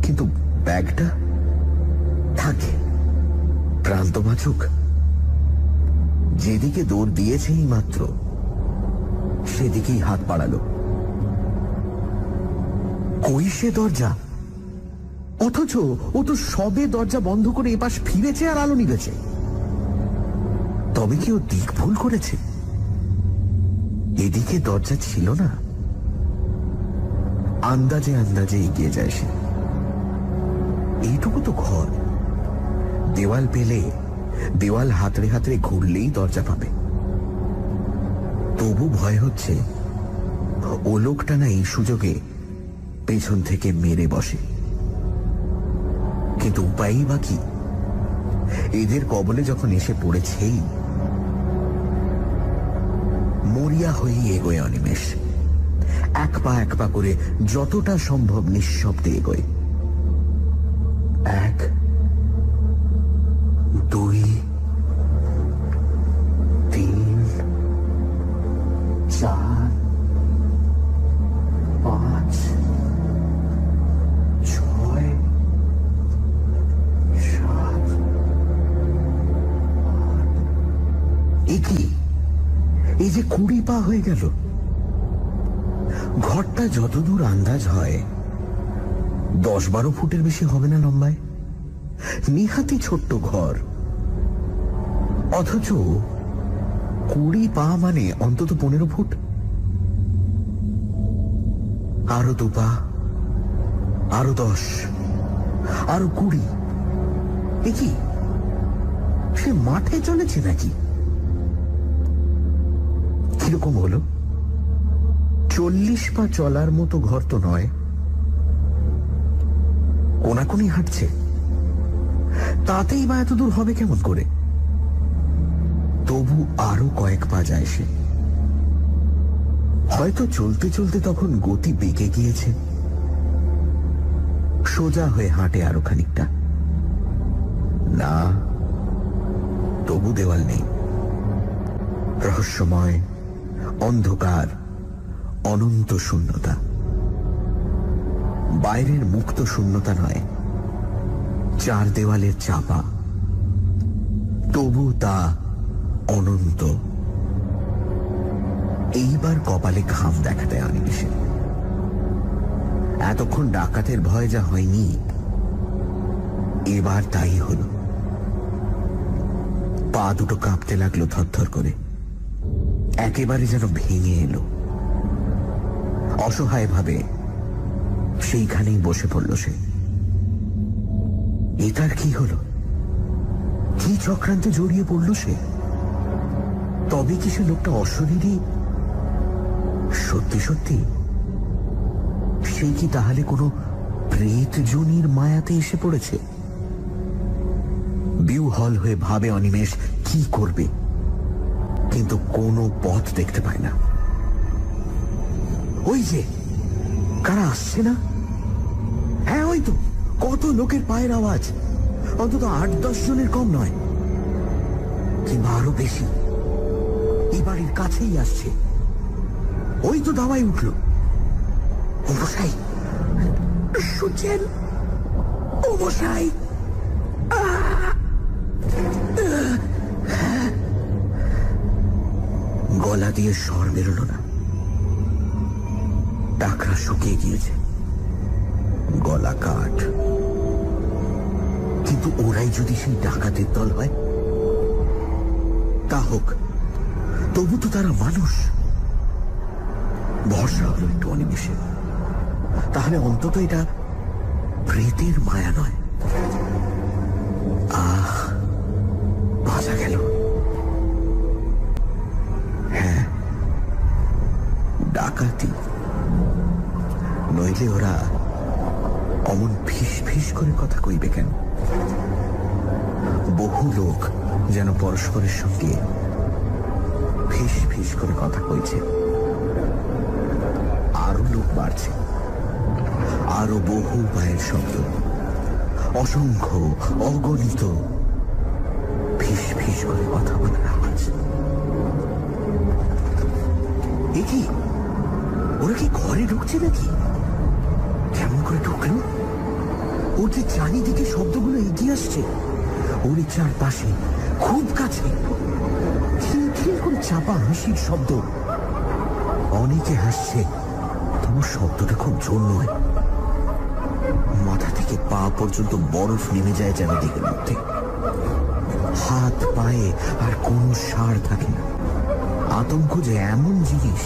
কিন্তু ব্যাগটা থাকে, প্রান্ত বাঁচুক। যেদিকে দৌড় দিয়েছেই মাত্র সেদিকেই হাত বাড়ালো। কই সে দরজা? অথচ ও তো সবে দরজা বন্ধ করে এপাশ ফিরেছে আর আলো নিভেছে। তবে কি ও দিক ভুল করেছে? এদিকে দরজা ছিল না। আন্দাজে আন্দাজে এগিয়ে যায় সে। এইটুকু তো ঘর, দেওয়াল পেলে দেওয়াল হাতড়ে হাতড়ে ঘুরলেই দরজা পাবে। তবু ভয় হচ্ছে ও লোকটা না এই সুযোগে পেছন থেকে মেরে বসে। কিন্তু উপায়ই বা কি? এদের কবলে যখন এসে পড়েছেই। মরিয়া হয়ে এগোয় অনিমেষ। এক পা করে যতটা সম্ভব নিঃশব্দে এগোয়। 1 2 3 4 5 6 7 8। এই যে 20 পা হয়ে গেল। ঘরটা যতদূর আন্দাজ হয় 10-12 ফুটের বেশি হবে না লম্বায়। নিহাতি ছোট্ট ঘর, অথচ 20 পা মানে অন্তত 15 ফুট। আরো 2 পা, আরো 10, আরো 20। এ কি, সে মাঠে চলেছে নাকি? কিরকম হলো? 40 পা চলার মতো ঘর তো নয়, কোনাকুনি হাঁটছে। তাতেই বা এত দূর হবে কেমন করে? তবু আরো কয়েক পা যায় সে। হয়তো চলতে চলতে তখন গতি বেঁকে গিয়েছে। সোজা হয়ে হাঁটে আরো খানিকটা। না, তবু দেওয়াল নেই। রহস্যময়, অন্ধকার, অনন্ত শূন্যতা। বাইরের মুক্ত শূন্যতা নয়, 4 দেওয়ালের চাপা, তবু তা অনন্ত। এইবার কপালে ঘাম দেখা দেয় অনিমেষে। এতক্ষণ ডাকাতের ভয় যা হয়নি, এবার তাই হল। পা দুটো কাঁপতে লাগলো থরথর করে, একেবারে যেন ভেঙে এলো। অসহায় ভাবে সেইখানেই বসে পড়ল সে। এ তার কি হলো? কি চক্রান্তে জড়িয়ে পড়ল সে? তবে কি সে লোকটা অশরীরী? সত্যি সত্যি সেই কি তাহলে কোনো প্রেত জনির মায়াতে এসে পড়েছে? বিহ্বল হয়ে ভাবে অনিমেষ কি করবে, কিন্তু কোনো পথ দেখতে পায় না। ওই যে কারা আসছে না? হ্যাঁ, ওই তো কত লোকের পায়ের আওয়াজ, অন্তত 8-10 জনের কম নয়, কিংবা আরো বেশি। এই বাড়ির কাছেই আসছে। ওই তো দাওয়াই উঠল। ও মশাই, শুনছেন? ও মশাই! গলা দিয়ে স্বর বেরোল না। টাকরা শুকিয়ে গিয়েছে, গলা কাঠ। কিন্তু ওরাই যদি সেই ডাকাতের দল হয়, তা হোক, তবু তো তারা মানুষ। ভরসা হলো একটু অনিমেষে। তাহলে অন্তত এটা প্রেতের মায়া নয়। আহ, বাঁচা গেল। হ্যাঁ, ডাকাতি। নইলে ওরা অমন ফিস ফিস করে কথা কইবে কেন? বহু লোক যেন পরস্পরের সঙ্গে ফিস ফিস করে কথা কইছে। আরো লোক বাড়ছে, আরো বহু পায়ের শব্দ, অসংখ্য, অগণিত ফিস ফিস করে কথা বলার আওয়াজ। এ কি, ওরা কি ঘরে ঢুকছে নাকি? কেমন করে ঢুকলো? ওর যে চারিদিকে শব্দগুলো এগিয়ে আসছে, ওর চারপাশে, খুব কাছে, খিলখিল করে চাপা হাসির শব্দ। অনেকে হাসছে, তবু শব্দটা খুব জোর নয়। মাথা থেকে পা পর্যন্ত বরফ নেমে যায় যেন দিকের মধ্যে। হাত পায়ে আর কোনো সার থাকে না। আতঙ্ক যে এমন জিনিস,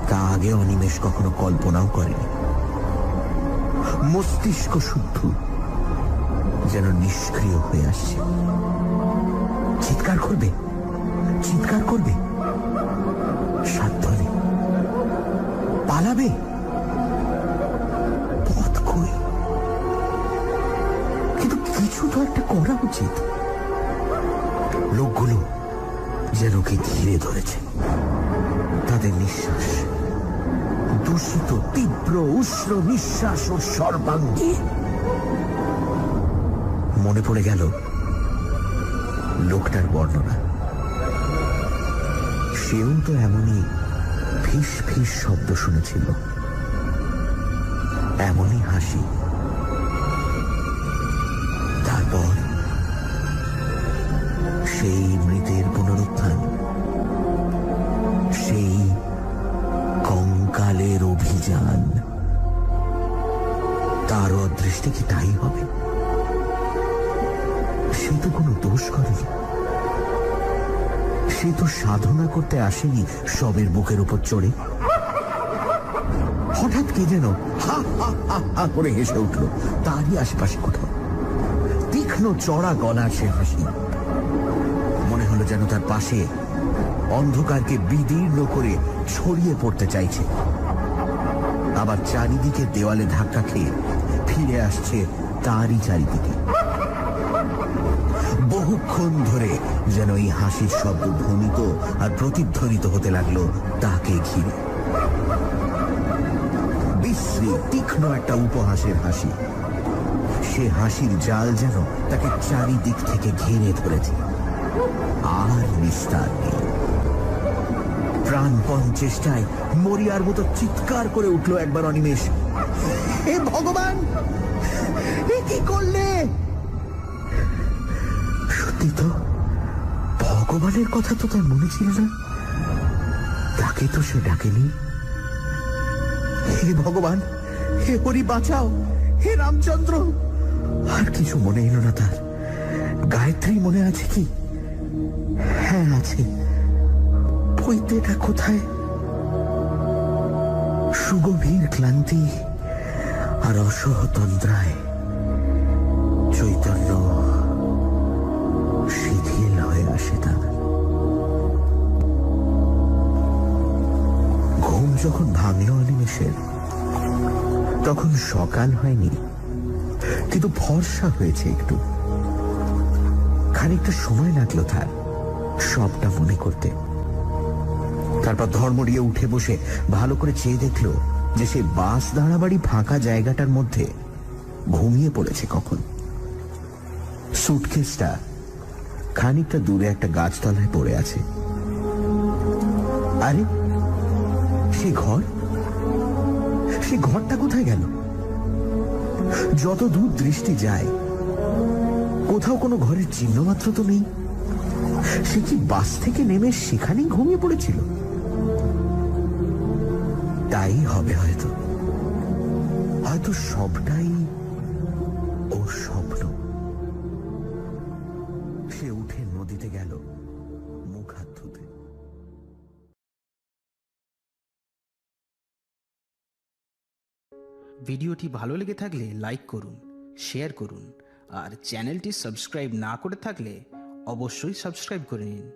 তা আগে অনিমেষ কখনো কল্পনাও করেনি। মস্তিষ্ক শুদ্ধ যেন নিষ্ক্রিয় হয়ে আসছে। চিৎকার করবে, চিৎকার করবে, সাধ্য নেই। পালাবে, পথ কই? কিন্তু কিছু তো একটা করা উচিত। লোকগুলো যেন কি ধীরে ধরেছে। তাদের নিঃশ্বাস, দূষিত তীব্র উষ্ণ নিঃশ্বাস ও সর্বাঙ্গে। মনে পড়ে গেল লোকটার বর্ণনা। সেও তো এমনই ফিস ফিস শব্দ শুনেছিল, এমনই হাসি। তারপর সেই মৃতের পুনরুত্থান, সেই কঙ্কালের অভিযান। তার অদৃষ্টে কি তাই হবে? সে তো কোনো দোষ করেনি, সে তো সাধনা করতে আসেনি সবের বুকের উপর চড়ে। হঠাৎ কে যেন হা হা হা হা করে হেসে উঠল তারই আশেপাশে কোথাও। তীক্ষ্ণ চড়া গলার সে হাসি, মনে হলো যেন তার পাশে অন্ধকারকে বিদীর্ণ করে ছড়িয়ে পড়তে চাইছে, আবার চারিদিকে দেওয়ালে ধাক্কা খেয়ে ফিরে আসছে তারই চারিদিকে। বহুক্ষণ ধরে যেন এই হাসির শব্দ ধ্বনিত আর প্রতিধ্বনিত হতে লাগলো তাকে ঘিরে। বিশ্রী তীক্ষ্ণ একটা উপহাসের হাসি, সে হাসির জাল যেন তাকে চারিদিক থেকে ঘিরে ধরেছে, আর নিস্তার নেই। প্রাণপণ চেষ্টায় মরিয়ার মতো চিৎকার করে উঠল একবার অনিমেষ, হে ভগবান, এ কি করলে? সত্যি তো, ভগবানের কথা তো তার মনে ছিল না, তাকে তো সে ডাকেনি। হে ভগবান, হে হরি বাঁচাও, হে রামচন্দ্র। আর কিছু মনে এলো না তার। গায়ত্রী মনে আছে কি? হ্যাঁ আছে। বইতেটা কোথায়? সুগভীর ক্লান্তি আর অসহতন্ত্রায় চৈতন্য শিথিল হয়ে আসে তার। ঘুম যখন ভাঙল অনিমেষের, তখন সকাল হয়নি, কিন্তু ফর্সা হয়েছে একটু। খানিকটা সময় লাগলো তার সবটা মনে করতে। তারপর ধর্মড়িয়ে উঠে বসে ভালো করে চেয়ে দেখল যে সে বাস দাঁড়াবাড়ি ফাঁকা জায়গাটার মধ্যে ঘুমিয়ে পড়েছে কখন। সুটকেসটা খানিকটা দূরে একটা গাছতলায় পড়ে আছে। আরে সে ঘরটা কোথায় গেল? যত দূর দৃষ্টি যায় কোথাও কোনো ঘরের চিহ্ন মাত্র তো নেই। সে কি বাস থেকে নেমে সেখানেই ঘুমিয়ে পড়েছিল? তাই হবে হয়তো, হয়তো সবটাই ওর স্বপ্ন। সে উঠে নদীতে গেল মুখ হাত ধুতে। ভিডিওটি ভালো লেগে থাকলে লাইক করুন, শেয়ার করুন, আর চ্যানেলটি সাবস্ক্রাইব না করে থাকলে অবশ্যই সাবস্ক্রাইব করে নিন।